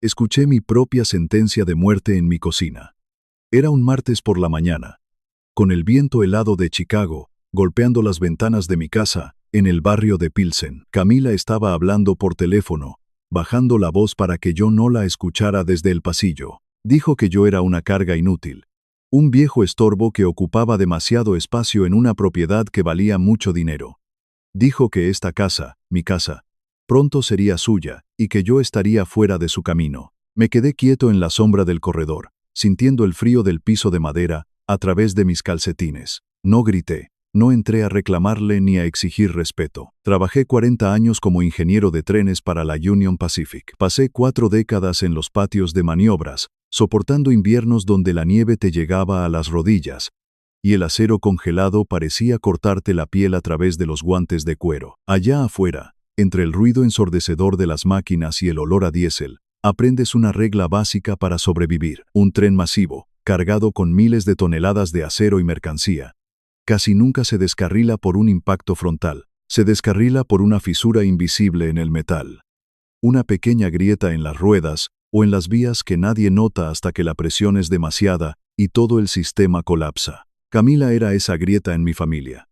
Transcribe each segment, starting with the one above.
escuché mi propia sentencia de muerte en mi cocina. Era un martes por la mañana, con el viento helado de Chicago, golpeando las ventanas de mi casa, en el barrio de Pilsen. Camila estaba hablando por teléfono, bajando la voz para que yo no la escuchara desde el pasillo. Dijo que yo era una carga inútil, un viejo estorbo que ocupaba demasiado espacio en una propiedad que valía mucho dinero. Dijo que esta casa, mi casa, pronto sería suya, y que yo estaría fuera de su camino. Me quedé quieto en la sombra del corredor, sintiendo el frío del piso de madera a través de mis calcetines. No grité, no entré a reclamarle ni a exigir respeto. Trabajé 40 años como ingeniero de trenes para la Union Pacific. Pasé 4 décadas en los patios de maniobras, soportando inviernos donde la nieve te llegaba a las rodillas, y el acero congelado parecía cortarte la piel a través de los guantes de cuero. Allá afuera, entre el ruido ensordecedor de las máquinas y el olor a diésel, aprendes una regla básica para sobrevivir. Un tren masivo, cargado con miles de toneladas de acero y mercancía, casi nunca se descarrila por un impacto frontal, se descarrila por una fisura invisible en el metal. Una pequeña grieta en las ruedas o en las vías que nadie nota hasta que la presión es demasiada y todo el sistema colapsa. Camila era esa grieta en mi familia.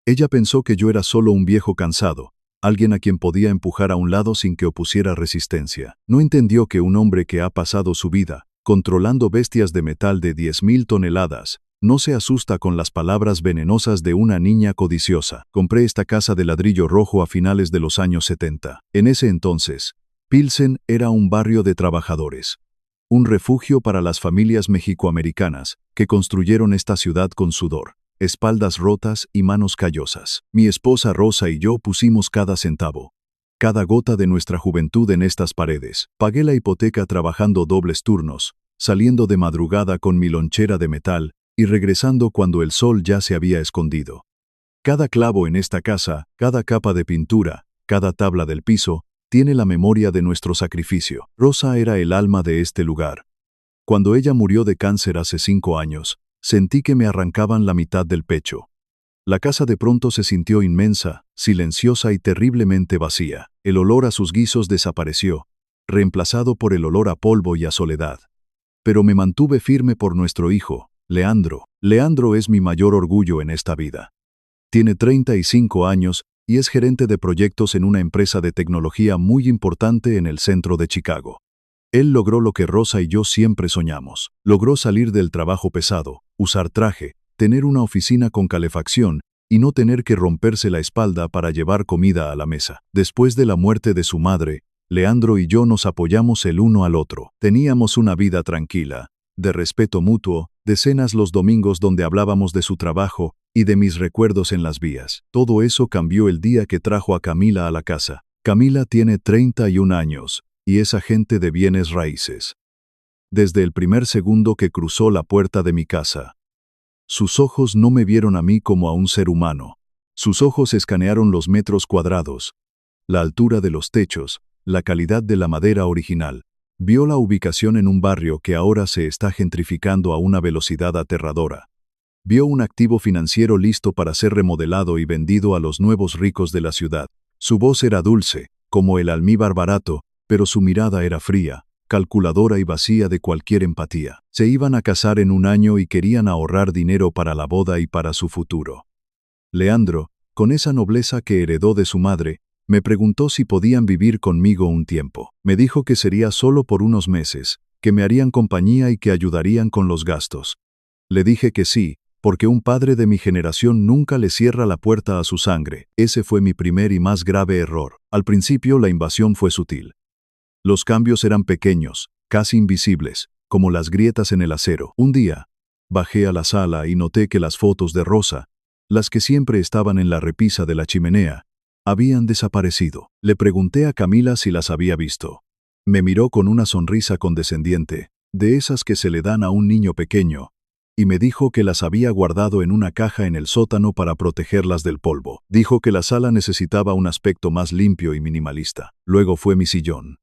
Ella pensó que yo era solo un viejo cansado, alguien a quien podía empujar a un lado sin que opusiera resistencia. No entendió que un hombre que ha pasado su vida controlando bestias de metal de 10.000 toneladas, no se asusta con las palabras venenosas de una niña codiciosa. Compré esta casa de ladrillo rojo a finales de los años 70. En ese entonces, Pilsen era un barrio de trabajadores, un refugio para las familias mexicoamericanas que construyeron esta ciudad con sudor, espaldas rotas y manos callosas. Mi esposa Rosa y yo pusimos cada centavo, cada gota de nuestra juventud en estas paredes. Pagué la hipoteca trabajando dobles turnos, saliendo de madrugada con mi lonchera de metal y regresando cuando el sol ya se había escondido. Cada clavo en esta casa, cada capa de pintura, cada tabla del piso, tiene la memoria de nuestro sacrificio. Rosa era el alma de este lugar. Cuando ella murió de cáncer hace 5 años, sentí que me arrancaban la mitad del pecho. La casa de pronto se sintió inmensa, silenciosa y terriblemente vacía. El olor a sus guisos desapareció, reemplazado por el olor a polvo y a soledad. Pero me mantuve firme por nuestro hijo, Leandro. Leandro es mi mayor orgullo en esta vida. Tiene 35 años y es gerente de proyectos en una empresa de tecnología muy importante en el centro de Chicago. Él logró lo que Rosa y yo siempre soñamos. Logró salir del trabajo pesado, usar traje, tener una oficina con calefacción y no tener que romperse la espalda para llevar comida a la mesa. Después de la muerte de su madre, Leandro y yo nos apoyamos el uno al otro. Teníamos una vida tranquila, de respeto mutuo, de cenas los domingos donde hablábamos de su trabajo y de mis recuerdos en las vías. Todo eso cambió el día que trajo a Camila a la casa. Camila tiene 31 años y es agente de bienes raíces. Desde el primer segundo que cruzó la puerta de mi casa, sus ojos no me vieron a mí como a un ser humano. Sus ojos escanearon los metros cuadrados, la altura de los techos, la calidad de la madera original. Vio la ubicación en un barrio que ahora se está gentrificando a una velocidad aterradora. Vio un activo financiero listo para ser remodelado y vendido a los nuevos ricos de la ciudad. Su voz era dulce, como el almíbar barato, pero su mirada era fría, calculadora y vacía de cualquier empatía. Se iban a casar en un año y querían ahorrar dinero para la boda y para su futuro. Leandro, con esa nobleza que heredó de su madre, me preguntó si podían vivir conmigo un tiempo. Me dijo que sería solo por unos meses, que me harían compañía y que ayudarían con los gastos. Le dije que sí, porque un padre de mi generación nunca le cierra la puerta a su sangre. Ese fue mi primer y más grave error. Al principio la invasión fue sutil. Los cambios eran pequeños, casi invisibles, como las grietas en el acero. Un día, bajé a la sala y noté que las fotos de Rosa, las que siempre estaban en la repisa de la chimenea, habían desaparecido. Le pregunté a Camila si las había visto. Me miró con una sonrisa condescendiente, de esas que se le dan a un niño pequeño, y me dijo que las había guardado en una caja en el sótano para protegerlas del polvo. Dijo que la sala necesitaba un aspecto más limpio y minimalista. Luego fue mi sillón.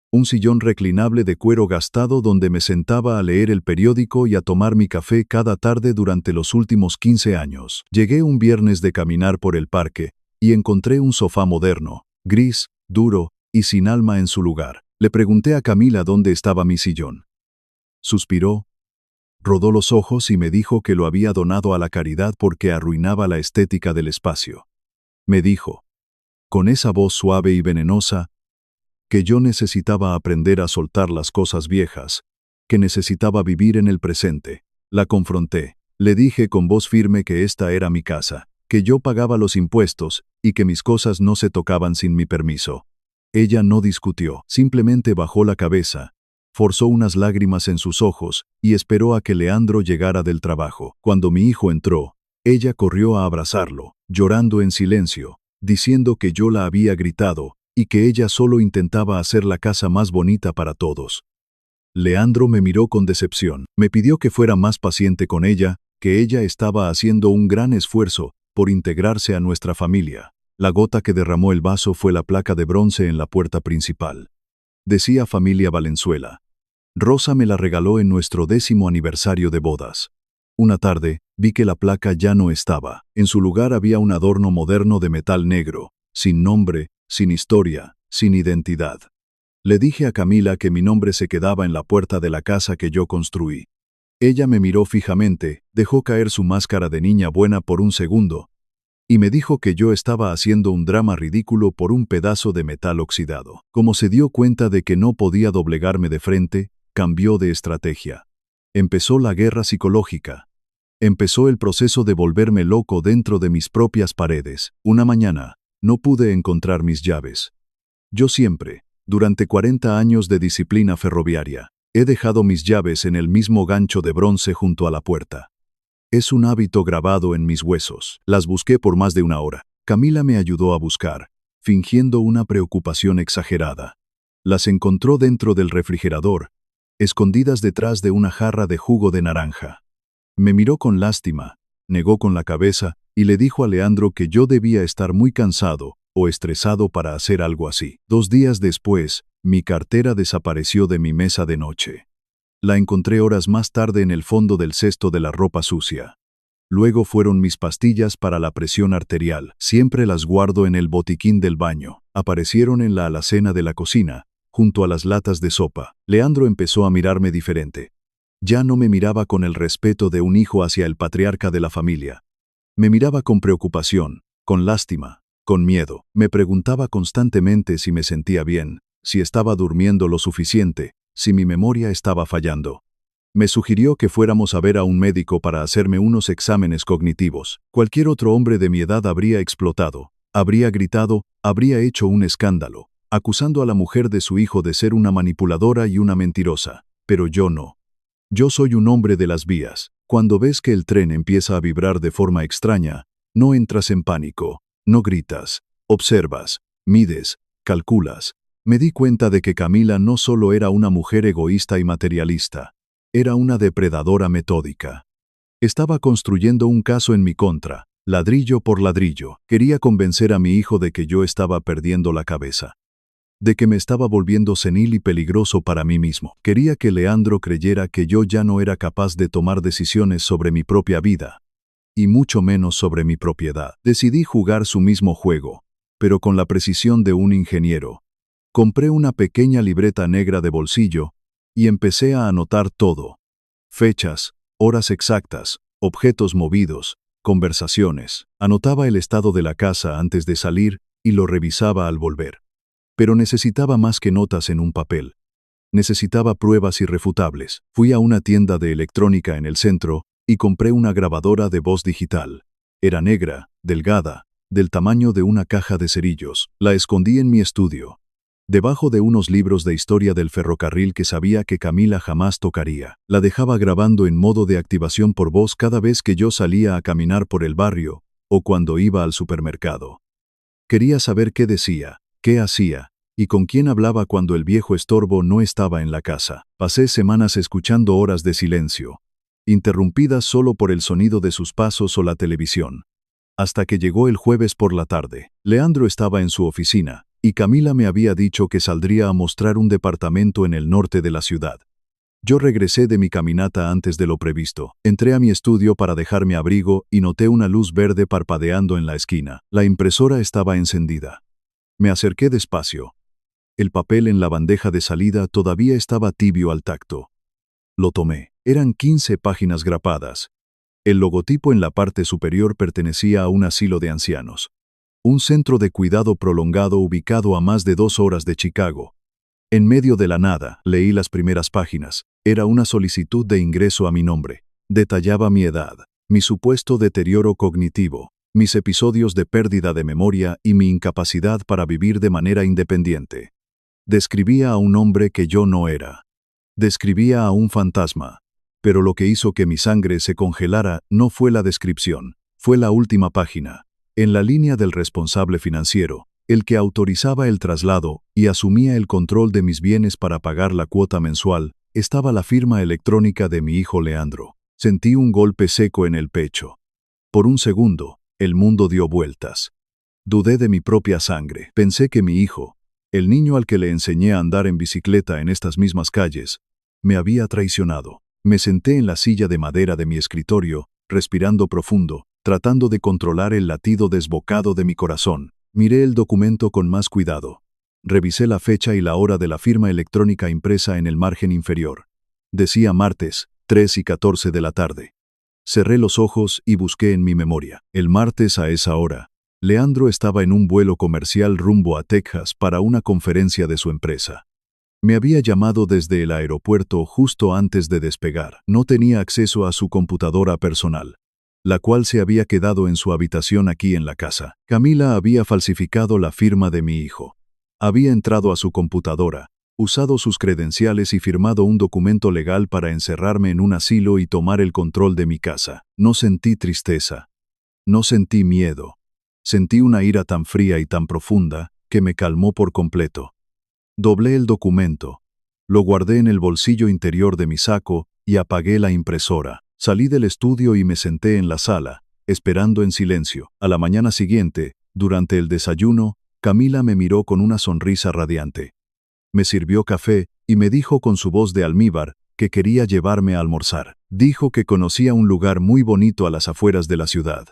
Un sillón reclinable de cuero gastado donde me sentaba a leer el periódico y a tomar mi café cada tarde durante los últimos 15 años. Llegué un viernes de caminar por el parque y encontré un sofá moderno, gris, duro y sin alma en su lugar. Le pregunté a Camila dónde estaba mi sillón. Suspiró, rodó los ojos y me dijo que lo había donado a la caridad porque arruinaba la estética del espacio. Me dijo, con esa voz suave y venenosa, que yo necesitaba aprender a soltar las cosas viejas, que necesitaba vivir en el presente. La confronté. Le dije con voz firme que esta era mi casa, que yo pagaba los impuestos y que mis cosas no se tocaban sin mi permiso. Ella no discutió, simplemente bajó la cabeza, forzó unas lágrimas en sus ojos y esperó a que Leandro llegara del trabajo. Cuando mi hijo entró, ella corrió a abrazarlo, llorando en silencio, diciendo que yo la había gritado y que ella solo intentaba hacer la casa más bonita para todos. Leandro me miró con decepción, me pidió que fuera más paciente con ella, que ella estaba haciendo un gran esfuerzo por integrarse a nuestra familia. La gota que derramó el vaso fue la placa de bronce en la puerta principal. Decía Familia Valenzuela. Rosa me la regaló en nuestro 10º aniversario de bodas. Una tarde, vi que la placa ya no estaba. En su lugar había un adorno moderno de metal negro, sin nombre, sin historia, sin identidad. Le dije a Camila que mi nombre se quedaba en la puerta de la casa que yo construí. Ella me miró fijamente, dejó caer su máscara de niña buena por un segundo, y me dijo que yo estaba haciendo un drama ridículo por un pedazo de metal oxidado. Como se dio cuenta de que no podía doblegarme de frente, cambió de estrategia. Empezó la guerra psicológica. Empezó el proceso de volverme loco dentro de mis propias paredes. Una mañana, no pude encontrar mis llaves. Yo siempre, durante 40 años de disciplina ferroviaria, he dejado mis llaves en el mismo gancho de bronce junto a la puerta. Es un hábito grabado en mis huesos. Las busqué por más de una hora. Camila me ayudó a buscar, fingiendo una preocupación exagerada. Las encontró dentro del refrigerador, escondidas detrás de una jarra de jugo de naranja. Me miró con lástima, negó con la cabeza y le dijo a Leandro que yo debía estar muy cansado o estresado para hacer algo así. 2 días después, mi cartera desapareció de mi mesa de noche. La encontré horas más tarde en el fondo del cesto de la ropa sucia. Luego fueron mis pastillas para la presión arterial. Siempre las guardo en el botiquín del baño. Aparecieron en la alacena de la cocina, junto a las latas de sopa. Leandro empezó a mirarme diferente. Ya no me miraba con el respeto de un hijo hacia el patriarca de la familia. Me miraba con preocupación, con lástima, con miedo. Me preguntaba constantemente si me sentía bien, si estaba durmiendo lo suficiente, si mi memoria estaba fallando. Me sugirió que fuéramos a ver a un médico para hacerme unos exámenes cognitivos. Cualquier otro hombre de mi edad habría explotado, habría gritado, habría hecho un escándalo, acusando a la mujer de su hijo de ser una manipuladora y una mentirosa. Pero yo no. Yo soy un hombre de las vías. Cuando ves que el tren empieza a vibrar de forma extraña, no entras en pánico, no gritas, observas, mides, calculas. Me di cuenta de que Camila no solo era una mujer egoísta y materialista, era una depredadora metódica. Estaba construyendo un caso en mi contra, ladrillo por ladrillo. Quería convencer a mi hijo de que yo estaba perdiendo la cabeza, de que me estaba volviendo senil y peligroso para mí mismo. Quería que Leandro creyera que yo ya no era capaz de tomar decisiones sobre mi propia vida, y mucho menos sobre mi propiedad. Decidí jugar su mismo juego, pero con la precisión de un ingeniero. Compré una pequeña libreta negra de bolsillo y empecé a anotar todo. Fechas, horas exactas, objetos movidos, conversaciones. Anotaba el estado de la casa antes de salir y lo revisaba al volver. Pero necesitaba más que notas en un papel. Necesitaba pruebas irrefutables. Fui a una tienda de electrónica en el centro y compré una grabadora de voz digital. Era negra, delgada, del tamaño de una caja de cerillos. La escondí en mi estudio, debajo de unos libros de historia del ferrocarril que sabía que Camila jamás tocaría. La dejaba grabando en modo de activación por voz cada vez que yo salía a caminar por el barrio o cuando iba al supermercado. Quería saber qué decía, qué hacía y con quién hablaba cuando el viejo estorbo no estaba en la casa. Pasé semanas escuchando horas de silencio, interrumpidas solo por el sonido de sus pasos o la televisión. Hasta que llegó el jueves por la tarde. Leandro estaba en su oficina, y Camila me había dicho que saldría a mostrar un departamento en el norte de la ciudad. Yo regresé de mi caminata antes de lo previsto. Entré a mi estudio para dejar mi abrigo y noté una luz verde parpadeando en la esquina. La impresora estaba encendida. Me acerqué despacio. El papel en la bandeja de salida todavía estaba tibio al tacto. Lo tomé. Eran 15 páginas grapadas. El logotipo en la parte superior pertenecía a un asilo de ancianos. Un centro de cuidado prolongado ubicado a más de 2 horas de Chicago. En medio de la nada, leí las primeras páginas. Era una solicitud de ingreso a mi nombre. Detallaba mi edad, mi supuesto deterioro cognitivo, mis episodios de pérdida de memoria y mi incapacidad para vivir de manera independiente. Describía a un hombre que yo no era. Describía a un fantasma. Pero lo que hizo que mi sangre se congelara no fue la descripción, fue la última página. En la línea del responsable financiero, el que autorizaba el traslado y asumía el control de mis bienes para pagar la cuota mensual, estaba la firma electrónica de mi hijo Leandro. Sentí un golpe seco en el pecho. Por un segundo, el mundo dio vueltas. Dudé de mi propia sangre. Pensé que mi hijo, el niño al que le enseñé a andar en bicicleta en estas mismas calles, me había traicionado. Me senté en la silla de madera de mi escritorio, respirando profundo, tratando de controlar el latido desbocado de mi corazón. Miré el documento con más cuidado. Revisé la fecha y la hora de la firma electrónica impresa en el margen inferior. Decía martes, 3:14 de la tarde. Cerré los ojos y busqué en mi memoria. El martes a esa hora, Leandro estaba en un vuelo comercial rumbo a Texas para una conferencia de su empresa. Me había llamado desde el aeropuerto justo antes de despegar. No tenía acceso a su computadora personal, la cual se había quedado en su habitación aquí en la casa. Camila había falsificado la firma de mi hijo. Había entrado a su computadora, usado sus credenciales y firmado un documento legal para encerrarme en un asilo y tomar el control de mi casa. No sentí tristeza. No sentí miedo. Sentí una ira tan fría y tan profunda que me calmó por completo. Doblé el documento. Lo guardé en el bolsillo interior de mi saco y apagué la impresora. Salí del estudio y me senté en la sala, esperando en silencio. A la mañana siguiente, durante el desayuno, Camila me miró con una sonrisa radiante. Me sirvió café y me dijo con su voz de almíbar que quería llevarme a almorzar. Dijo que conocía un lugar muy bonito a las afueras de la ciudad.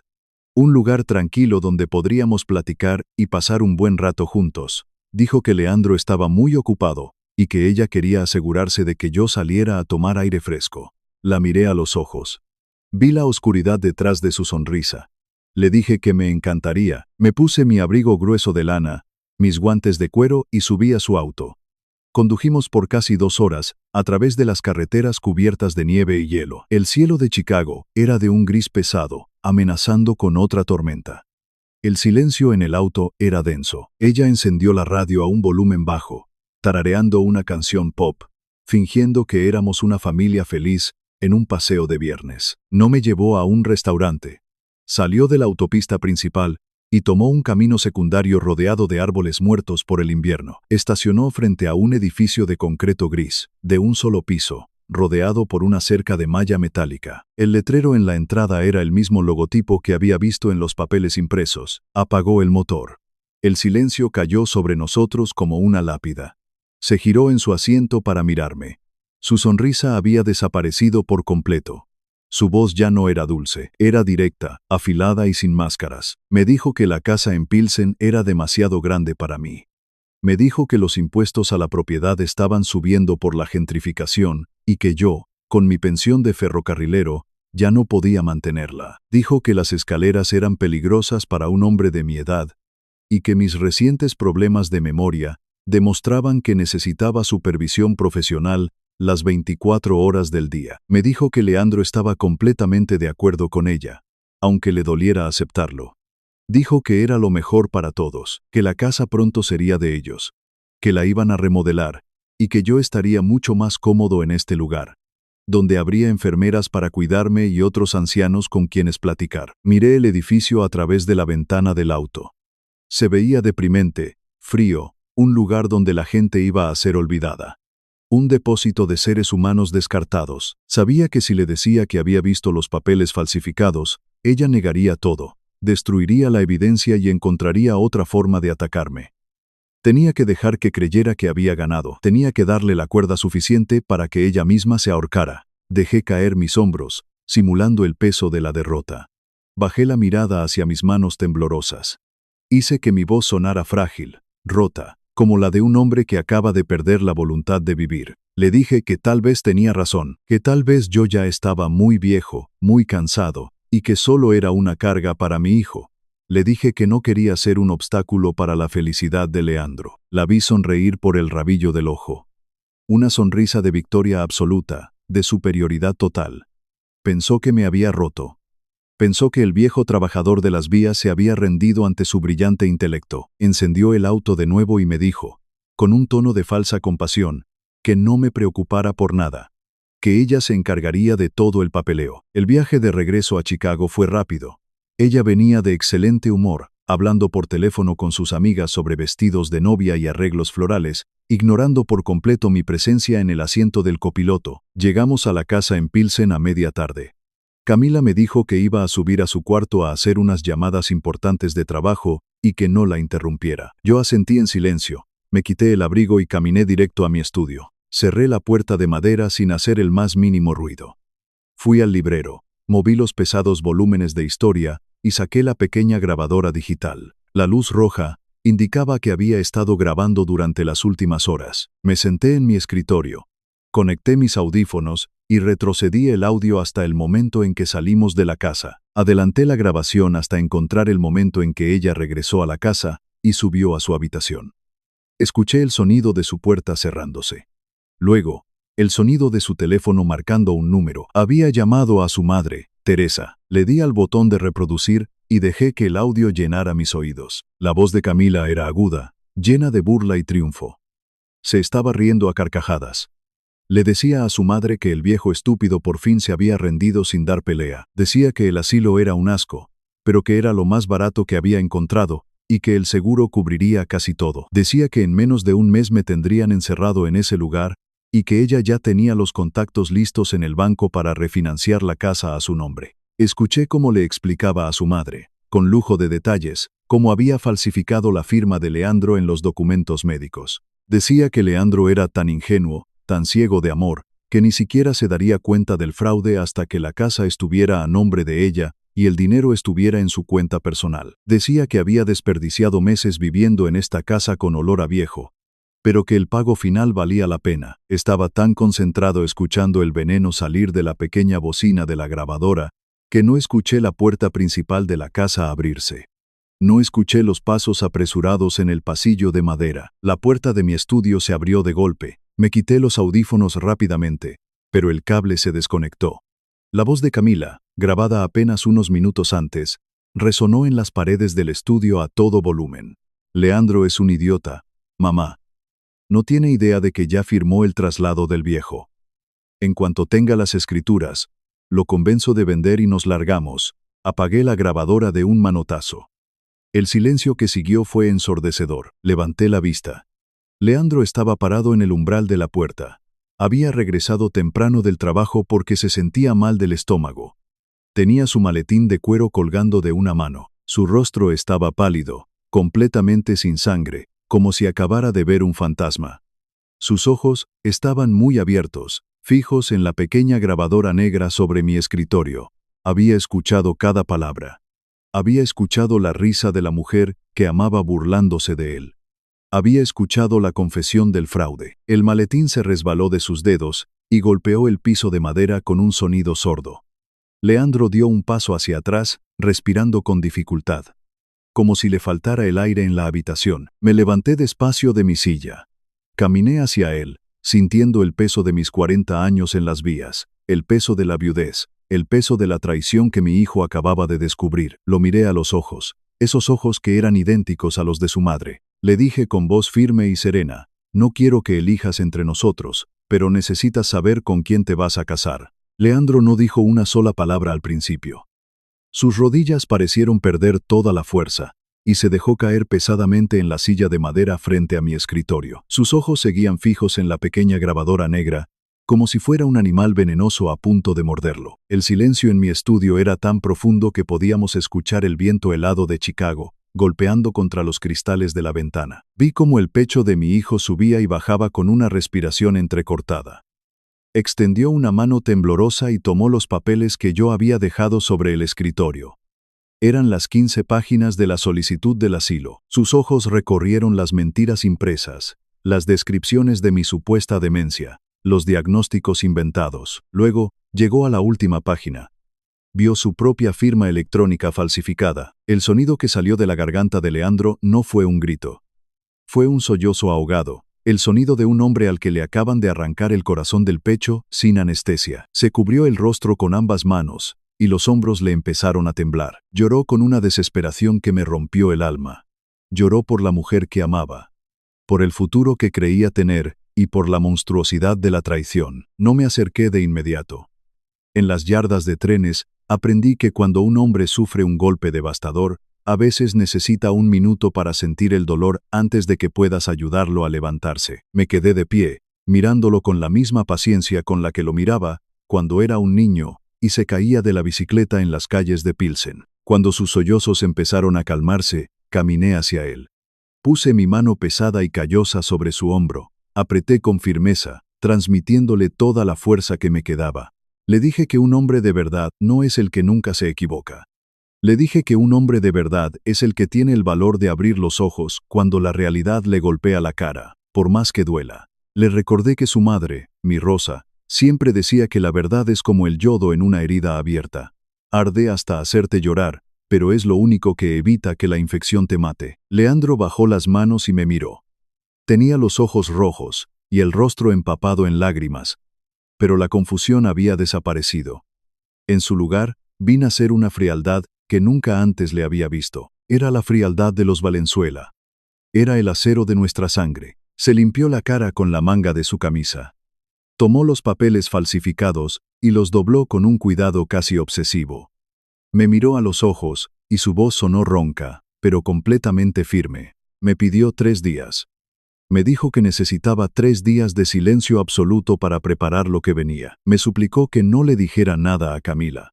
Un lugar tranquilo donde podríamos platicar y pasar un buen rato juntos. Dijo que Leandro estaba muy ocupado y que ella quería asegurarse de que yo saliera a tomar aire fresco. La miré a los ojos. Vi la oscuridad detrás de su sonrisa. Le dije que me encantaría. Me puse mi abrigo grueso de lana, mis guantes de cuero y subí a su auto. Condujimos por casi 2 horas, a través de las carreteras cubiertas de nieve y hielo. El cielo de Chicago era de un gris pesado, amenazando con otra tormenta. El silencio en el auto era denso. Ella encendió la radio a un volumen bajo, tarareando una canción pop, fingiendo que éramos una familia feliz en un paseo de viernes. No me llevó a un restaurante. Salió de la autopista principal y tomó un camino secundario rodeado de árboles muertos por el invierno. Estacionó frente a un edificio de concreto gris, de un solo piso, rodeado por una cerca de malla metálica. El letrero en la entrada era el mismo logotipo que había visto en los papeles impresos. Apagó el motor. El silencio cayó sobre nosotros como una lápida. Se giró en su asiento para mirarme. Su sonrisa había desaparecido por completo. Su voz ya no era dulce, era directa, afilada y sin máscaras. Me dijo que la casa en Pilsen era demasiado grande para mí. Me dijo que los impuestos a la propiedad estaban subiendo por la gentrificación y que yo, con mi pensión de ferrocarrilero, ya no podía mantenerla. Dijo que las escaleras eran peligrosas para un hombre de mi edad y que mis recientes problemas de memoria demostraban que necesitaba supervisión profesional las 24 horas del día. Me dijo que Leandro estaba completamente de acuerdo con ella, aunque le doliera aceptarlo. Dijo que era lo mejor para todos, que la casa pronto sería de ellos, que la iban a remodelar y que yo estaría mucho más cómodo en este lugar, donde habría enfermeras para cuidarme y otros ancianos con quienes platicar. Miré el edificio a través de la ventana del auto. Se veía deprimente, frío, un lugar donde la gente iba a ser olvidada. Un depósito de seres humanos descartados. Sabía que si le decía que había visto los papeles falsificados, ella negaría todo, destruiría la evidencia y encontraría otra forma de atacarme. Tenía que dejar que creyera que había ganado. Tenía que darle la cuerda suficiente para que ella misma se ahorcara. Dejé caer mis hombros, simulando el peso de la derrota. Bajé la mirada hacia mis manos temblorosas. Hice que mi voz sonara frágil, rota. como la de un hombre que acaba de perder la voluntad de vivir. Le dije que tal vez tenía razón, que tal vez yo ya estaba muy viejo, muy cansado, y que solo era una carga para mi hijo. Le dije que no quería ser un obstáculo para la felicidad de Leandro. La vi sonreír por el rabillo del ojo. Una sonrisa de victoria absoluta, de superioridad total. Pensó que me había roto. Pensó que el viejo trabajador de las vías se había rendido ante su brillante intelecto. Encendió el auto de nuevo y me dijo, con un tono de falsa compasión, que no me preocupara por nada, que ella se encargaría de todo el papeleo. El viaje de regreso a Chicago fue rápido. Ella venía de excelente humor, hablando por teléfono con sus amigas sobre vestidos de novia y arreglos florales, ignorando por completo mi presencia en el asiento del copiloto. Llegamos a la casa en Pilsen a media tarde. Camila me dijo que iba a subir a su cuarto a hacer unas llamadas importantes de trabajo y que no la interrumpiera. Yo asentí en silencio, me quité el abrigo y caminé directo a mi estudio. Cerré la puerta de madera sin hacer el más mínimo ruido. Fui al librero, moví los pesados volúmenes de historia y saqué la pequeña grabadora digital. La luz roja indicaba que había estado grabando durante las últimas horas. Me senté en mi escritorio, conecté mis audífonos y retrocedí el audio hasta el momento en que salimos de la casa. Adelanté la grabación hasta encontrar el momento en que ella regresó a la casa y subió a su habitación. Escuché el sonido de su puerta cerrándose. Luego, el sonido de su teléfono marcando un número. Había llamado a su madre, Teresa. Le di al botón de reproducir y dejé que el audio llenara mis oídos. La voz de Camila era aguda, llena de burla y triunfo. Se estaba riendo a carcajadas. Le decía a su madre que el viejo estúpido por fin se había rendido sin dar pelea. Decía que el asilo era un asco, pero que era lo más barato que había encontrado, y que el seguro cubriría casi todo. Decía que en menos de un mes me tendrían encerrado en ese lugar, y que ella ya tenía los contactos listos en el banco para refinanciar la casa a su nombre. Escuché cómo le explicaba a su madre, con lujo de detalles, cómo había falsificado la firma de Leandro en los documentos médicos. Decía que Leandro era tan ingenuo, tan ciego de amor, que ni siquiera se daría cuenta del fraude hasta que la casa estuviera a nombre de ella y el dinero estuviera en su cuenta personal. Decía que había desperdiciado meses viviendo en esta casa con olor a viejo, pero que el pago final valía la pena. Estaba tan concentrado escuchando el veneno salir de la pequeña bocina de la grabadora, que no escuché la puerta principal de la casa abrirse. No escuché los pasos apresurados en el pasillo de madera. La puerta de mi estudio se abrió de golpe. Me quité los audífonos rápidamente, pero el cable se desconectó. La voz de Camila, grabada apenas unos minutos antes, resonó en las paredes del estudio a todo volumen. Leandro es un idiota, mamá. No tiene idea de que ya firmó el traslado del viejo. En cuanto tenga las escrituras, lo convenzo de vender y nos largamos. Apagué la grabadora de un manotazo. El silencio que siguió fue ensordecedor. Levanté la vista. Leandro estaba parado en el umbral de la puerta. Había regresado temprano del trabajo porque se sentía mal del estómago. Tenía su maletín de cuero colgando de una mano. Su rostro estaba pálido, completamente sin sangre, como si acabara de ver un fantasma. Sus ojos estaban muy abiertos, fijos en la pequeña grabadora negra sobre mi escritorio. Había escuchado cada palabra. Había escuchado la risa de la mujer que amaba burlándose de él. Había escuchado la confesión del fraude. El maletín se resbaló de sus dedos y golpeó el piso de madera con un sonido sordo. Leandro dio un paso hacia atrás, respirando con dificultad, como si le faltara el aire en la habitación. Me levanté despacio de mi silla. Caminé hacia él, sintiendo el peso de mis 40 años en las vías, el peso de la viudez, el peso de la traición que mi hijo acababa de descubrir. Lo miré a los ojos, esos ojos que eran idénticos a los de su madre. Le dije con voz firme y serena, no quiero que elijas entre nosotros, pero necesitas saber con quién te vas a casar. Leandro no dijo una sola palabra al principio. Sus rodillas parecieron perder toda la fuerza, y se dejó caer pesadamente en la silla de madera frente a mi escritorio. Sus ojos seguían fijos en la pequeña grabadora negra, como si fuera un animal venenoso a punto de morderlo. El silencio en mi estudio era tan profundo que podíamos escuchar el viento helado de Chicago, golpeando contra los cristales de la ventana. Vi cómo el pecho de mi hijo subía y bajaba con una respiración entrecortada. Extendió una mano temblorosa y tomó los papeles que yo había dejado sobre el escritorio. Eran las 15 páginas de la solicitud del asilo. Sus ojos recorrieron las mentiras impresas, las descripciones de mi supuesta demencia, los diagnósticos inventados. Luego, llegó a la última página. Vio su propia firma electrónica falsificada. El sonido que salió de la garganta de Leandro no fue un grito. Fue un sollozo ahogado, el sonido de un hombre al que le acaban de arrancar el corazón del pecho sin anestesia. Se cubrió el rostro con ambas manos, y los hombros le empezaron a temblar. Lloró con una desesperación que me rompió el alma. Lloró por la mujer que amaba, por el futuro que creía tener y por la monstruosidad de la traición. No me acerqué de inmediato. En las yardas de trenes, aprendí que cuando un hombre sufre un golpe devastador, a veces necesita un minuto para sentir el dolor antes de que puedas ayudarlo a levantarse. Me quedé de pie, mirándolo con la misma paciencia con la que lo miraba cuando era un niño y se caía de la bicicleta en las calles de Pilsen. Cuando sus sollozos empezaron a calmarse, caminé hacia él. Puse mi mano pesada y callosa sobre su hombro, apreté con firmeza, transmitiéndole toda la fuerza que me quedaba. Le dije que un hombre de verdad no es el que nunca se equivoca. Le dije que un hombre de verdad es el que tiene el valor de abrir los ojos cuando la realidad le golpea la cara, por más que duela. Le recordé que su madre, mi Rosa, siempre decía que la verdad es como el yodo en una herida abierta. Arde hasta hacerte llorar, pero es lo único que evita que la infección te mate. Leandro bajó las manos y me miró. Tenía los ojos rojos y el rostro empapado en lágrimas, pero la confusión había desaparecido. En su lugar, vi nacer una frialdad que nunca antes le había visto. Era la frialdad de los Valenzuela. Era el acero de nuestra sangre. Se limpió la cara con la manga de su camisa. Tomó los papeles falsificados y los dobló con un cuidado casi obsesivo. Me miró a los ojos y su voz sonó ronca, pero completamente firme. Me pidió 3 días. Me dijo que necesitaba 3 días de silencio absoluto para preparar lo que venía. Me suplicó que no le dijera nada a Camila,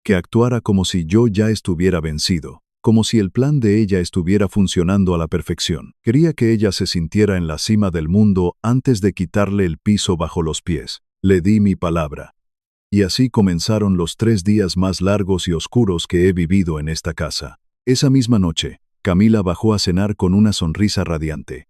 que actuara como si yo ya estuviera vencido, como si el plan de ella estuviera funcionando a la perfección. Quería que ella se sintiera en la cima del mundo antes de quitarle el piso bajo los pies. Le di mi palabra. Y así comenzaron los 3 días más largos y oscuros que he vivido en esta casa. Esa misma noche, Camila bajó a cenar con una sonrisa radiante.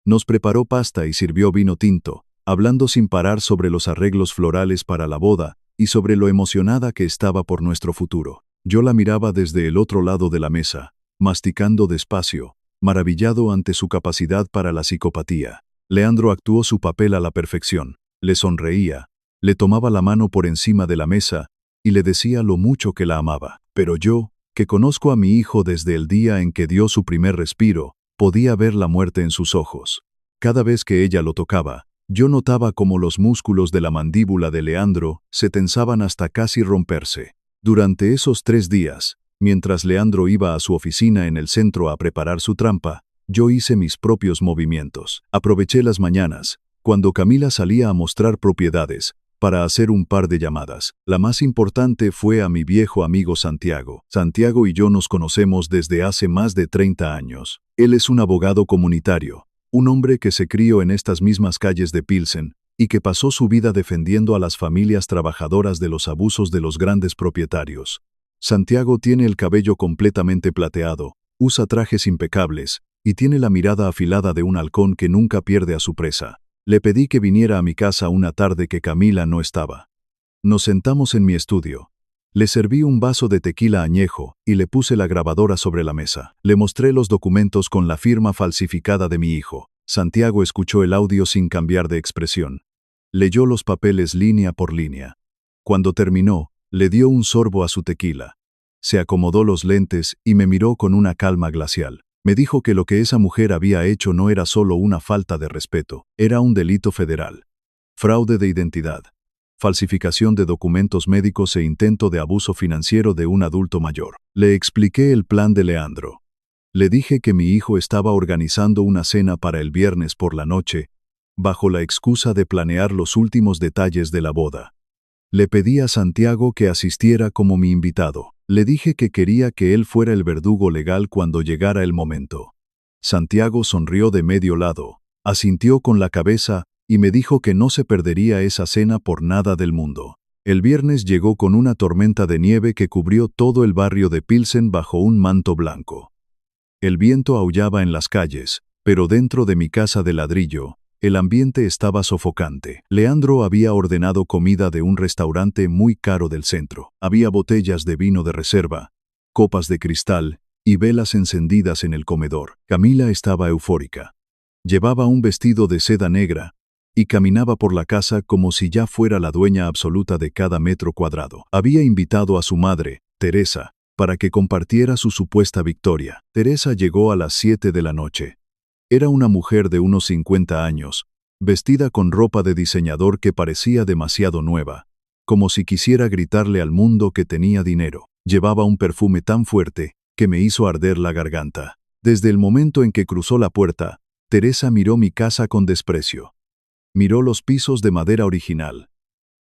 Nos preparó pasta y sirvió vino tinto, hablando sin parar sobre los arreglos florales para la boda y sobre lo emocionada que estaba por nuestro futuro. Yo la miraba desde el otro lado de la mesa, masticando despacio, maravillado ante su capacidad para la psicopatía. Leandro actuó su papel a la perfección. Le sonreía, le tomaba la mano por encima de la mesa y le decía lo mucho que la amaba. Pero yo, que conozco a mi hijo desde el día en que dio su primer respiro, podía ver la muerte en sus ojos. Cada vez que ella lo tocaba, yo notaba cómo los músculos de la mandíbula de Leandro se tensaban hasta casi romperse. Durante esos 3 días, mientras Leandro iba a su oficina en el centro a preparar su trampa, yo hice mis propios movimientos. Aproveché las mañanas, cuando Camila salía a mostrar propiedades, para hacer un par de llamadas. La más importante fue a mi viejo amigo Santiago. Santiago y yo nos conocemos desde hace más de 30 años. Él es un abogado comunitario, un hombre que se crió en estas mismas calles de Pilsen y que pasó su vida defendiendo a las familias trabajadoras de los abusos de los grandes propietarios. Santiago tiene el cabello completamente plateado, usa trajes impecables y tiene la mirada afilada de un halcón que nunca pierde a su presa. Le pedí que viniera a mi casa una tarde que Camila no estaba. Nos sentamos en mi estudio. Le serví un vaso de tequila añejo y le puse la grabadora sobre la mesa. Le mostré los documentos con la firma falsificada de mi hijo. Santiago escuchó el audio sin cambiar de expresión. Leyó los papeles línea por línea. Cuando terminó, le dio un sorbo a su tequila. Se acomodó los lentes y me miró con una calma glacial. Me dijo que lo que esa mujer había hecho no era solo una falta de respeto, era un delito federal. Fraude de identidad, falsificación de documentos médicos e intento de abuso financiero de un adulto mayor. Le expliqué el plan de Leandro. Le dije que mi hijo estaba organizando una cena para el viernes por la noche, bajo la excusa de planear los últimos detalles de la boda. Le pedí a Santiago que asistiera como mi invitado. Le dije que quería que él fuera el verdugo legal cuando llegara el momento. Santiago sonrió de medio lado, asintió con la cabeza y me dijo que no se perdería esa cena por nada del mundo. El viernes llegó con una tormenta de nieve que cubrió todo el barrio de Pilsen bajo un manto blanco. El viento aullaba en las calles, pero dentro de mi casa de ladrillo, el ambiente estaba sofocante. Leandro había ordenado comida de un restaurante muy caro del centro. Había botellas de vino de reserva, copas de cristal y velas encendidas en el comedor. Camila estaba eufórica. Llevaba un vestido de seda negra y caminaba por la casa como si ya fuera la dueña absoluta de cada metro cuadrado. Había invitado a su madre, Teresa, para que compartiera su supuesta victoria. Teresa llegó a las 7 de la noche. Era una mujer de unos 50 años, vestida con ropa de diseñador que parecía demasiado nueva, como si quisiera gritarle al mundo que tenía dinero. Llevaba un perfume tan fuerte que me hizo arder la garganta. Desde el momento en que cruzó la puerta, Teresa miró mi casa con desprecio. Miró los pisos de madera original,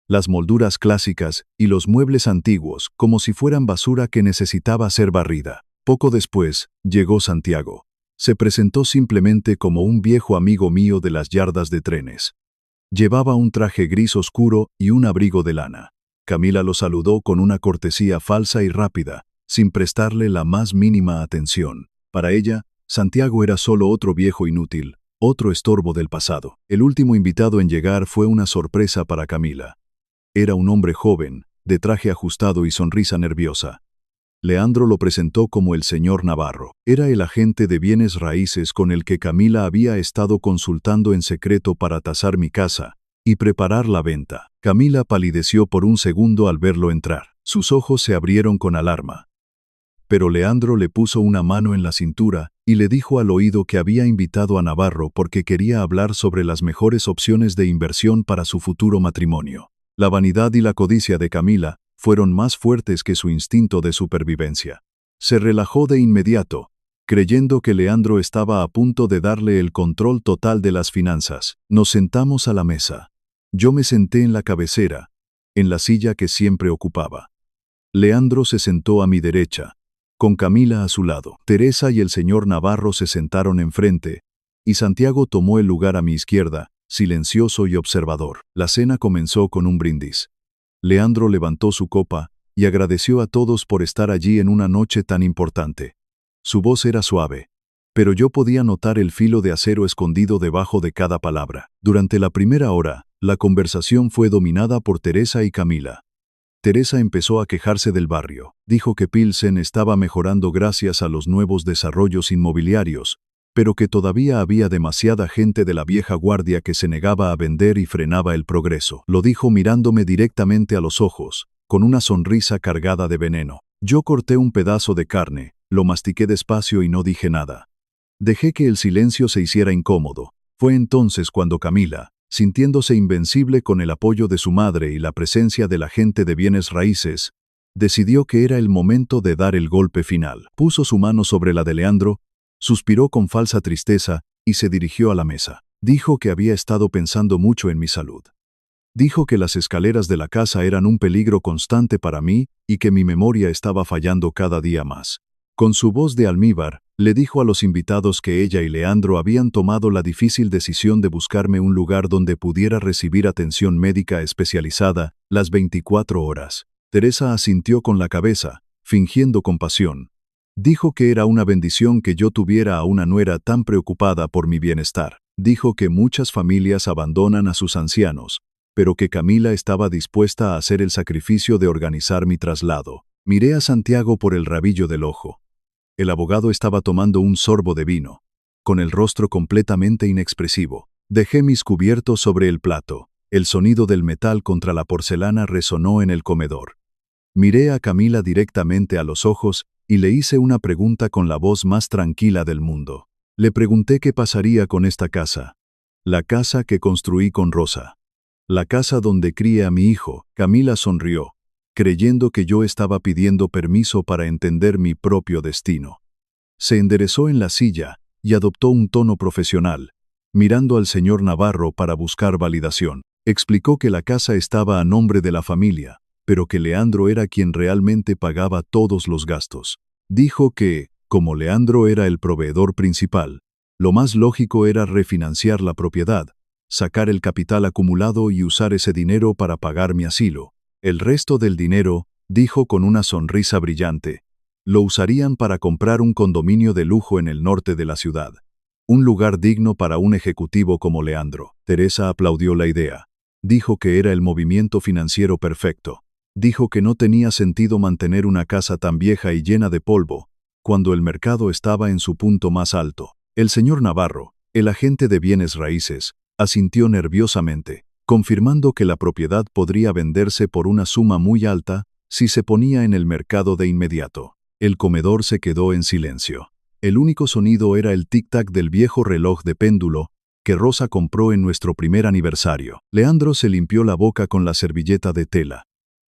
las molduras clásicas y los muebles antiguos como si fueran basura que necesitaba ser barrida. Poco después, llegó Santiago. Se presentó simplemente como un viejo amigo mío de las yardas de trenes. Llevaba un traje gris oscuro y un abrigo de lana. Camila lo saludó con una cortesía falsa y rápida, sin prestarle la más mínima atención. Para ella, Santiago era solo otro viejo inútil, otro estorbo del pasado. El último invitado en llegar fue una sorpresa para Camila. Era un hombre joven, de traje ajustado y sonrisa nerviosa. Leandro lo presentó como el señor Navarro. Era el agente de bienes raíces con el que Camila había estado consultando en secreto para tasar mi casa y preparar la venta. Camila palideció por un segundo al verlo entrar. Sus ojos se abrieron con alarma. Pero Leandro le puso una mano en la cintura y le dijo al oído que había invitado a Navarro porque quería hablar sobre las mejores opciones de inversión para su futuro matrimonio. La vanidad y la codicia de Camila fueron más fuertes que su instinto de supervivencia. Se relajó de inmediato, creyendo que Leandro estaba a punto de darle el control total de las finanzas. Nos sentamos a la mesa. Yo me senté en la cabecera, en la silla que siempre ocupaba. Leandro se sentó a mi derecha, con Camila a su lado. Teresa y el señor Navarro se sentaron enfrente, y Santiago tomó el lugar a mi izquierda, silencioso y observador. La cena comenzó con un brindis. Leandro levantó su copa y agradeció a todos por estar allí en una noche tan importante. Su voz era suave, pero yo podía notar el filo de acero escondido debajo de cada palabra. Durante la primera hora, la conversación fue dominada por Teresa y Camila. Teresa empezó a quejarse del barrio. Dijo que Pilsen estaba mejorando gracias a los nuevos desarrollos inmobiliarios, pero que todavía había demasiada gente de la vieja guardia que se negaba a vender y frenaba el progreso. Lo dijo mirándome directamente a los ojos, con una sonrisa cargada de veneno. Yo corté un pedazo de carne, lo mastiqué despacio y no dije nada. Dejé que el silencio se hiciera incómodo. Fue entonces cuando Camila, sintiéndose invencible con el apoyo de su madre y la presencia del agente de bienes raíces, decidió que era el momento de dar el golpe final. Puso su mano sobre la de Leandro, suspiró con falsa tristeza y se dirigió a la mesa. Dijo que había estado pensando mucho en mi salud. Dijo que las escaleras de la casa eran un peligro constante para mí y que mi memoria estaba fallando cada día más. Con su voz de almíbar, le dijo a los invitados que ella y Leandro habían tomado la difícil decisión de buscarme un lugar donde pudiera recibir atención médica especializada las 24 horas. Teresa asintió con la cabeza, fingiendo compasión. Dijo que era una bendición que yo tuviera a una nuera tan preocupada por mi bienestar. Dijo que muchas familias abandonan a sus ancianos, pero que Camila estaba dispuesta a hacer el sacrificio de organizar mi traslado. Miré a Santiago por el rabillo del ojo. El abogado estaba tomando un sorbo de vino, con el rostro completamente inexpresivo. Dejé mis cubiertos sobre el plato. El sonido del metal contra la porcelana resonó en el comedor. Miré a Camila directamente a los ojos y le hice una pregunta con la voz más tranquila del mundo. Le pregunté qué pasaría con esta casa. La casa que construí con Rosa. La casa donde crié a mi hijo. Camila sonrió, creyendo que yo estaba pidiendo permiso para entender mi propio destino. Se enderezó en la silla y adoptó un tono profesional, mirando al señor Navarro para buscar validación. Explicó que la casa estaba a nombre de la familia, pero que Leandro era quien realmente pagaba todos los gastos. Dijo que, como Leandro era el proveedor principal, lo más lógico era refinanciar la propiedad, sacar el capital acumulado y usar ese dinero para pagar mi asilo. El resto del dinero, dijo con una sonrisa brillante, lo usarían para comprar un condominio de lujo en el norte de la ciudad. Un lugar digno para un ejecutivo como Leandro. Teresa aplaudió la idea. Dijo que era el movimiento financiero perfecto. Dijo que no tenía sentido mantener una casa tan vieja y llena de polvo, cuando el mercado estaba en su punto más alto. El señor Navarro, el agente de bienes raíces, asintió nerviosamente, confirmando que la propiedad podría venderse por una suma muy alta si se ponía en el mercado de inmediato. El comedor se quedó en silencio. El único sonido era el tic-tac del viejo reloj de péndulo que Rosa compró en nuestro primer aniversario. Leandro se limpió la boca con la servilleta de tela.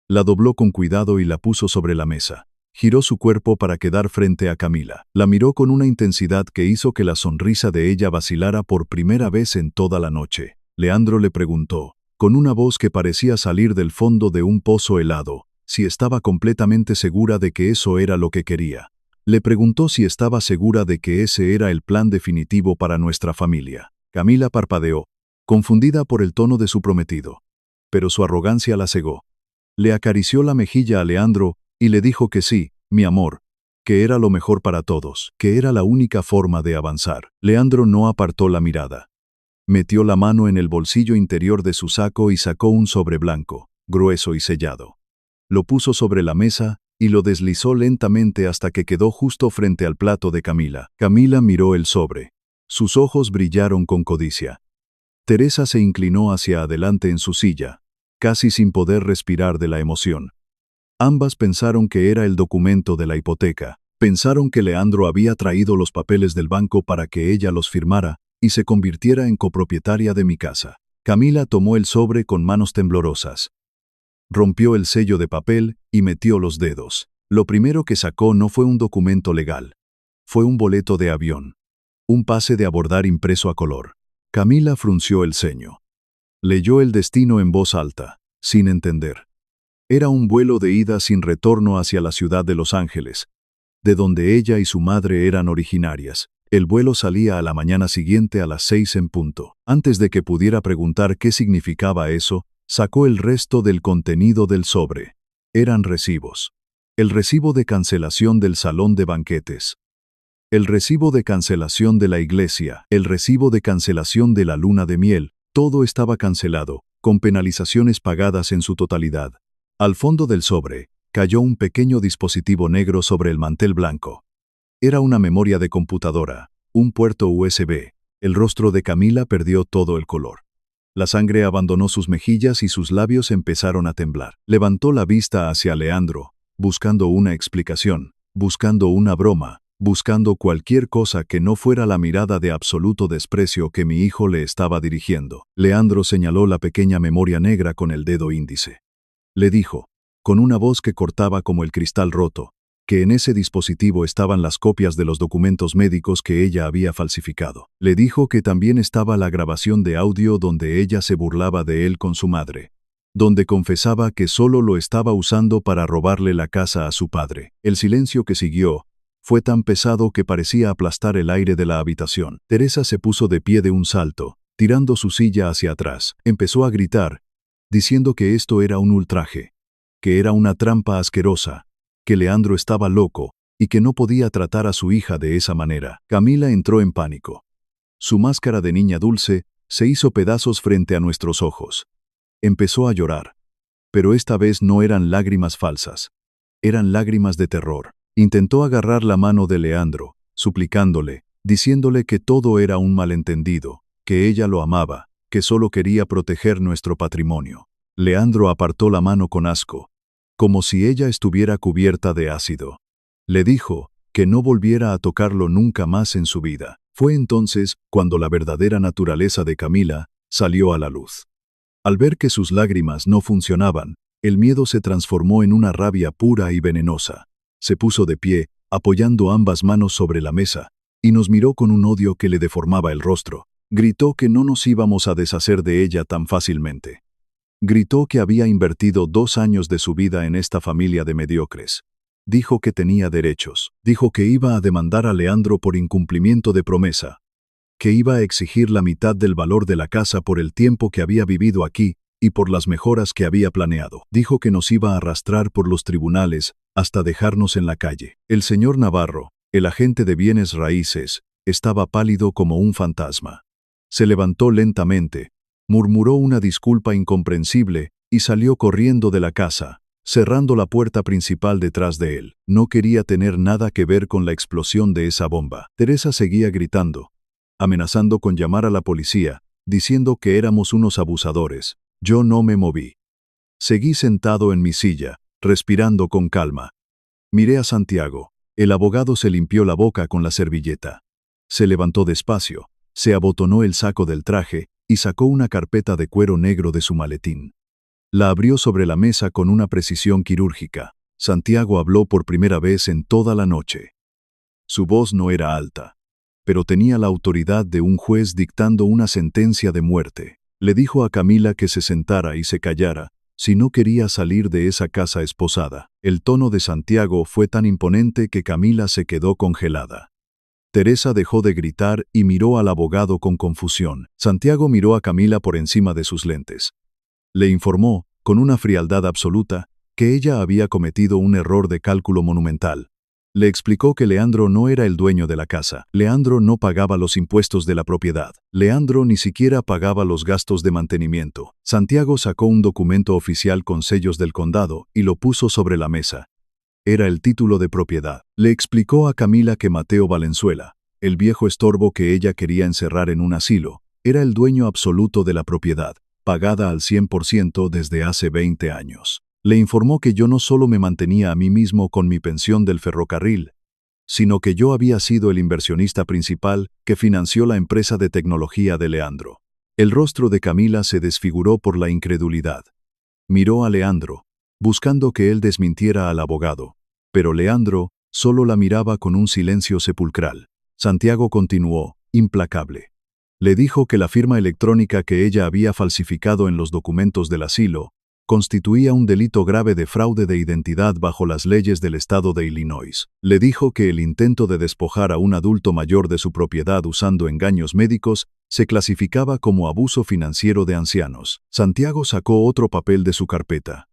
La dobló con cuidado y la puso sobre la mesa. Giró su cuerpo para quedar frente a Camila. La miró con una intensidad que hizo que la sonrisa de ella vacilara por primera vez en toda la noche. Leandro le preguntó, con una voz que parecía salir del fondo de un pozo helado, si estaba completamente segura de que eso era lo que quería. Le preguntó si estaba segura de que ese era el plan definitivo para nuestra familia. Camila parpadeó, confundida por el tono de su prometido. Pero su arrogancia la cegó. Le acarició la mejilla a Leandro y le dijo que sí, mi amor, que era lo mejor para todos, que era la única forma de avanzar. Leandro no apartó la mirada. Metió la mano en el bolsillo interior de su saco y sacó un sobre blanco, grueso y sellado. Lo puso sobre la mesa y lo deslizó lentamente hasta que quedó justo frente al plato de Camila. Camila miró el sobre. Sus ojos brillaron con codicia. Teresa se inclinó hacia adelante en su silla, casi sin poder respirar de la emoción. Ambas pensaron que era el documento de la hipoteca. Pensaron que Leandro había traído los papeles del banco para que ella los firmara y se convirtiera en copropietaria de mi casa. Camila tomó el sobre con manos temblorosas. Rompió el sello de papel y metió los dedos. Lo primero que sacó no fue un documento legal. Fue un boleto de avión. Un pase de abordar impreso a color. Camila frunció el ceño. Leyó el destino en voz alta, sin entender. Era un vuelo de ida sin retorno hacia la ciudad de Los Ángeles, de donde ella y su madre eran originarias. El vuelo salía a la mañana siguiente a las 6 en punto. Antes de que pudiera preguntar qué significaba eso, sacó el resto del contenido del sobre. Eran recibos. El recibo de cancelación del salón de banquetes. El recibo de cancelación de la iglesia. El recibo de cancelación de la luna de miel. Todo estaba cancelado, con penalizaciones pagadas en su totalidad. Al fondo del sobre, cayó un pequeño dispositivo negro sobre el mantel blanco. Era una memoria de computadora, un puerto USB. El rostro de Camila perdió todo el color. La sangre abandonó sus mejillas y sus labios empezaron a temblar. Levantó la vista hacia Leandro, buscando una explicación, buscando una broma, buscando cualquier cosa que no fuera la mirada de absoluto desprecio que mi hijo le estaba dirigiendo. Leandro señaló la pequeña memoria negra con el dedo índice. Le dijo, con una voz que cortaba como el cristal roto, que en ese dispositivo estaban las copias de los documentos médicos que ella había falsificado. Le dijo que también estaba la grabación de audio donde ella se burlaba de él con su madre, donde confesaba que solo lo estaba usando para robarle la casa a su padre. El silencio que siguió fue tan pesado que parecía aplastar el aire de la habitación. Teresa se puso de pie de un salto, tirando su silla hacia atrás. Empezó a gritar, diciendo que esto era un ultraje, que era una trampa asquerosa, que Leandro estaba loco y que no podía tratar a su hija de esa manera. Camila entró en pánico. Su máscara de niña dulce se hizo pedazos frente a nuestros ojos. Empezó a llorar, pero esta vez no eran lágrimas falsas, eran lágrimas de terror. Intentó agarrar la mano de Leandro, suplicándole, diciéndole que todo era un malentendido, que ella lo amaba, que solo quería proteger nuestro patrimonio. Leandro apartó la mano con asco, como si ella estuviera cubierta de ácido. Le dijo que no volviera a tocarlo nunca más en su vida. Fue entonces cuando la verdadera naturaleza de Camila salió a la luz. Al ver que sus lágrimas no funcionaban, el miedo se transformó en una rabia pura y venenosa. Se puso de pie, apoyando ambas manos sobre la mesa, y nos miró con un odio que le deformaba el rostro. Gritó que no nos íbamos a deshacer de ella tan fácilmente. Gritó que había invertido 2 años de su vida en esta familia de mediocres. Dijo que tenía derechos. Dijo que iba a demandar a Leandro por incumplimiento de promesa, que iba a exigir la mitad del valor de la casa por el tiempo que había vivido aquí y por las mejoras que había planeado. Dijo que nos iba a arrastrar por los tribunales hasta dejarnos en la calle. El señor Navarro, el agente de bienes raíces, estaba pálido como un fantasma. Se levantó lentamente, murmuró una disculpa incomprensible y salió corriendo de la casa, cerrando la puerta principal detrás de él. No quería tener nada que ver con la explosión de esa bomba. Teresa seguía gritando, amenazando con llamar a la policía, diciendo que éramos unos abusadores. Yo no me moví. Seguí sentado en mi silla, respirando con calma. Miré a Santiago. El abogado se limpió la boca con la servilleta. Se levantó despacio, se abotonó el saco del traje y sacó una carpeta de cuero negro de su maletín. La abrió sobre la mesa con una precisión quirúrgica. Santiago habló por primera vez en toda la noche. Su voz no era alta, pero tenía la autoridad de un juez dictando una sentencia de muerte. Le dijo a Camila que se sentara y se callara, si no quería salir de esa casa esposada. El tono de Santiago fue tan imponente que Camila se quedó congelada. Teresa dejó de gritar y miró al abogado con confusión. Santiago miró a Camila por encima de sus lentes. Le informó, con una frialdad absoluta, que ella había cometido un error de cálculo monumental. Le explicó que Leandro no era el dueño de la casa. Leandro no pagaba los impuestos de la propiedad. Leandro ni siquiera pagaba los gastos de mantenimiento. Santiago sacó un documento oficial con sellos del condado y lo puso sobre la mesa. Era el título de propiedad. Le explicó a Camila que Mateo Valenzuela, el viejo estorbo que ella quería encerrar en un asilo, era el dueño absoluto de la propiedad, pagada al 100% desde hace 20 años. Le informó que yo no solo me mantenía a mí mismo con mi pensión del ferrocarril, sino que yo había sido el inversionista principal que financió la empresa de tecnología de Leandro. El rostro de Camila se desfiguró por la incredulidad. Miró a Leandro, buscando que él desmintiera al abogado, pero Leandro solo la miraba con un silencio sepulcral. Santiago continuó, implacable. Le dijo que la firma electrónica que ella había falsificado en los documentos del asilo constituía un delito grave de fraude de identidad bajo las leyes del estado de Illinois. Le dijo que el intento de despojar a un adulto mayor de su propiedad usando engaños médicos se clasificaba como abuso financiero de ancianos. Santiago sacó otro papel de su carpeta.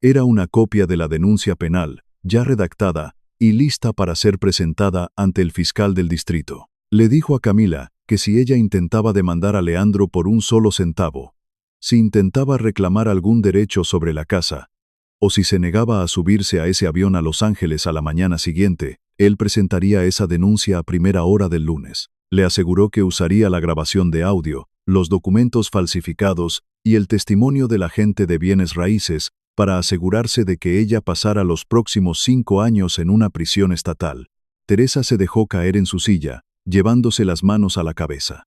Era una copia de la denuncia penal, ya redactada y lista para ser presentada ante el fiscal del distrito. Le dijo a Camila que si ella intentaba demandar a Leandro por un solo centavo, si intentaba reclamar algún derecho sobre la casa, o si se negaba a subirse a ese avión a Los Ángeles a la mañana siguiente, él presentaría esa denuncia a primera hora del lunes. Le aseguró que usaría la grabación de audio, los documentos falsificados y el testimonio del agente de bienes raíces para asegurarse de que ella pasara los próximos 5 años en una prisión estatal. Teresa se dejó caer en su silla, llevándose las manos a la cabeza.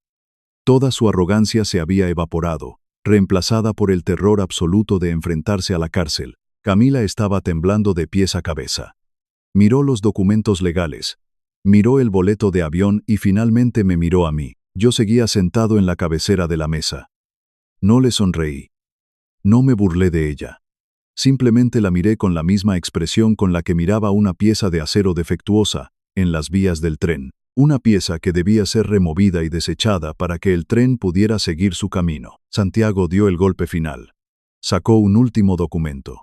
Toda su arrogancia se había evaporado, reemplazada por el terror absoluto de enfrentarse a la cárcel. Camila estaba temblando de pies a cabeza. Miró los documentos legales, miró el boleto de avión y finalmente me miró a mí. Yo seguía sentado en la cabecera de la mesa. No le sonreí. No me burlé de ella. Simplemente la miré con la misma expresión con la que miraba una pieza de acero defectuosa en las vías del tren. Una pieza que debía ser removida y desechada para que el tren pudiera seguir su camino. Santiago dio el golpe final. Sacó un último documento.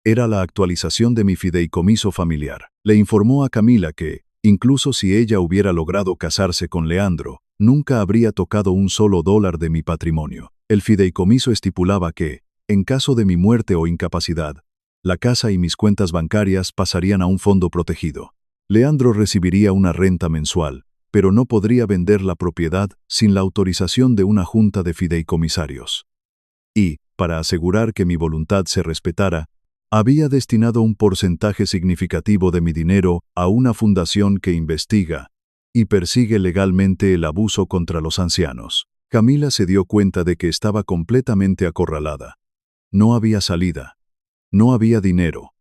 Era la actualización de mi fideicomiso familiar. Le informó a Camila que, incluso si ella hubiera logrado casarse con Leandro, nunca habría tocado un solo dólar de mi patrimonio. El fideicomiso estipulaba que, en caso de mi muerte o incapacidad, la casa y mis cuentas bancarias pasarían a un fondo protegido. Leandro recibiría una renta mensual, pero no podría vender la propiedad sin la autorización de una junta de fideicomisarios. Y, para asegurar que mi voluntad se respetara, había destinado un porcentaje significativo de mi dinero a una fundación que investiga y persigue legalmente el abuso contra los ancianos. Camila se dio cuenta de que estaba completamente acorralada. No había salida. No había dinero.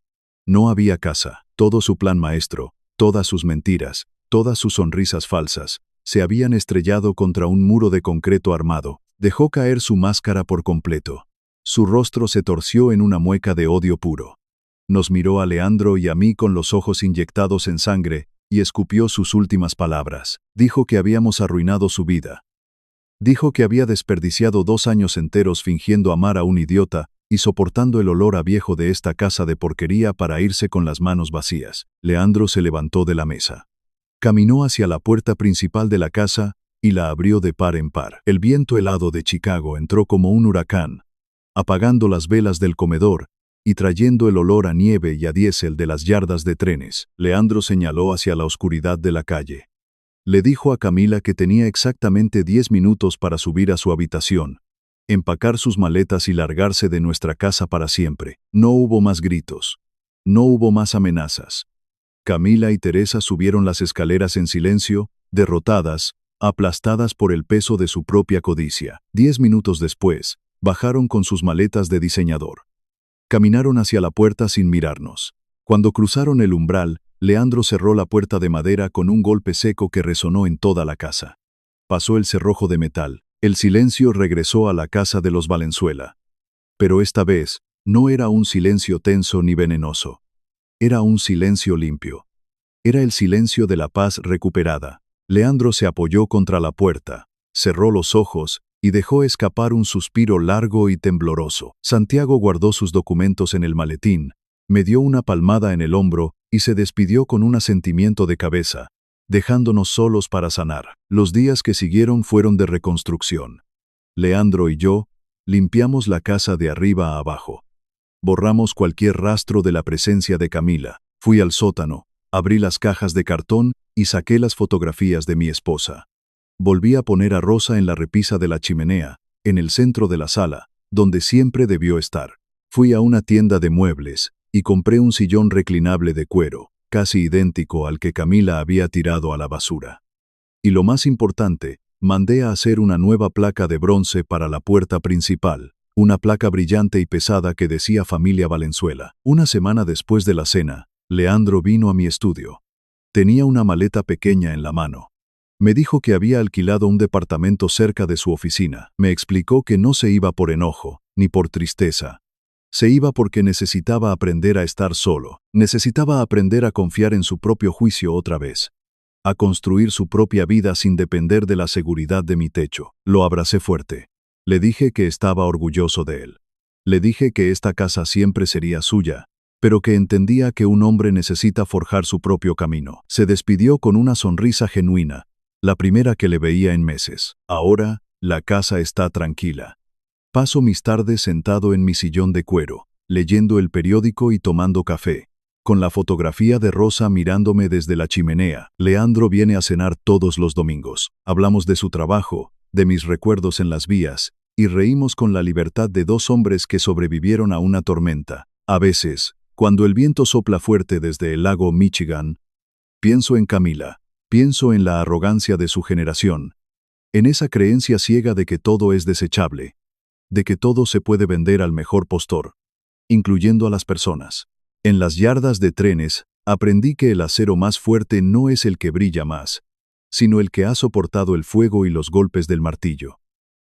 No había casa. Todo su plan maestro, todas sus mentiras, todas sus sonrisas falsas, se habían estrellado contra un muro de concreto armado. Dejó caer su máscara por completo. Su rostro se torció en una mueca de odio puro. Nos miró a Leandro y a mí con los ojos inyectados en sangre y escupió sus últimas palabras. Dijo que habíamos arruinado su vida. Dijo que había desperdiciado 2 años enteros fingiendo amar a un idiota y soportando el olor a viejo de esta casa de porquería para irse con las manos vacías. Leandro se levantó de la mesa. Caminó hacia la puerta principal de la casa y la abrió de par en par. El viento helado de Chicago entró como un huracán, apagando las velas del comedor y trayendo el olor a nieve y a diésel de las yardas de trenes. Leandro señaló hacia la oscuridad de la calle. Le dijo a Camila que tenía exactamente 10 minutos para subir a su habitación, empacar sus maletas y largarse de nuestra casa para siempre. No hubo más gritos. No hubo más amenazas. Camila y Teresa subieron las escaleras en silencio, derrotadas, aplastadas por el peso de su propia codicia. 10 minutos después, bajaron con sus maletas de diseñador. Caminaron hacia la puerta sin mirarnos. Cuando cruzaron el umbral, Leandro cerró la puerta de madera con un golpe seco que resonó en toda la casa. Pasó el cerrojo de metal. El silencio regresó a la casa de los Valenzuela. Pero esta vez, no era un silencio tenso ni venenoso. Era un silencio limpio. Era el silencio de la paz recuperada. Leandro se apoyó contra la puerta, cerró los ojos y dejó escapar un suspiro largo y tembloroso. Santiago guardó sus documentos en el maletín, me dio una palmada en el hombro y se despidió con un asentimiento de cabeza, dejándonos solos para sanar. Los días que siguieron fueron de reconstrucción. Leandro y yo limpiamos la casa de arriba a abajo. Borramos cualquier rastro de la presencia de Camila. Fui al sótano, abrí las cajas de cartón y saqué las fotografías de mi esposa. Volví a poner a Rosa en la repisa de la chimenea, en el centro de la sala, donde siempre debió estar. Fui a una tienda de muebles y compré un sillón reclinable de cuero, casi idéntico al que Camila había tirado a la basura. Y lo más importante, mandé a hacer una nueva placa de bronce para la puerta principal, una placa brillante y pesada que decía Familia Valenzuela. Una semana después de la cena, Leandro vino a mi estudio. Tenía una maleta pequeña en la mano. Me dijo que había alquilado un departamento cerca de su oficina. Me explicó que no se iba por enojo, ni por tristeza. Se iba porque necesitaba aprender a estar solo. Necesitaba aprender a confiar en su propio juicio otra vez. A construir su propia vida sin depender de la seguridad de mi techo. Lo abracé fuerte. Le dije que estaba orgulloso de él. Le dije que esta casa siempre sería suya, pero que entendía que un hombre necesita forjar su propio camino. Se despidió con una sonrisa genuina, la primera que le veía en meses. Ahora, la casa está tranquila. Paso mis tardes sentado en mi sillón de cuero, leyendo el periódico y tomando café, con la fotografía de Rosa mirándome desde la chimenea. Leandro viene a cenar todos los domingos. Hablamos de su trabajo, de mis recuerdos en las vías, y reímos con la libertad de 2 hombres que sobrevivieron a una tormenta. A veces, cuando el viento sopla fuerte desde el lago Michigan, pienso en Camila, pienso en la arrogancia de su generación, en esa creencia ciega de que todo es desechable, de que todo se puede vender al mejor postor, incluyendo a las personas. En las yardas de trenes, aprendí que el acero más fuerte no es el que brilla más, sino el que ha soportado el fuego y los golpes del martillo.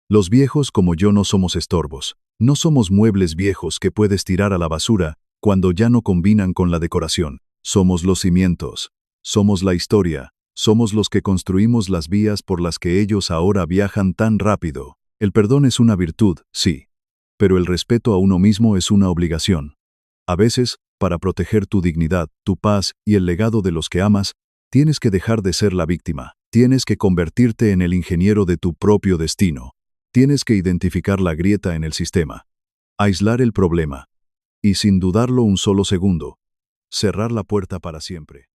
Los viejos como yo no somos estorbos, no somos muebles viejos que puedes tirar a la basura cuando ya no combinan con la decoración. Somos los cimientos, somos la historia, somos los que construimos las vías por las que ellos ahora viajan tan rápido. El perdón es una virtud, sí, pero el respeto a uno mismo es una obligación. A veces, para proteger tu dignidad, tu paz y el legado de los que amas, tienes que dejar de ser la víctima. Tienes que convertirte en el ingeniero de tu propio destino. Tienes que identificar la grieta en el sistema, aislar el problema y, sin dudarlo un solo segundo, cerrar la puerta para siempre.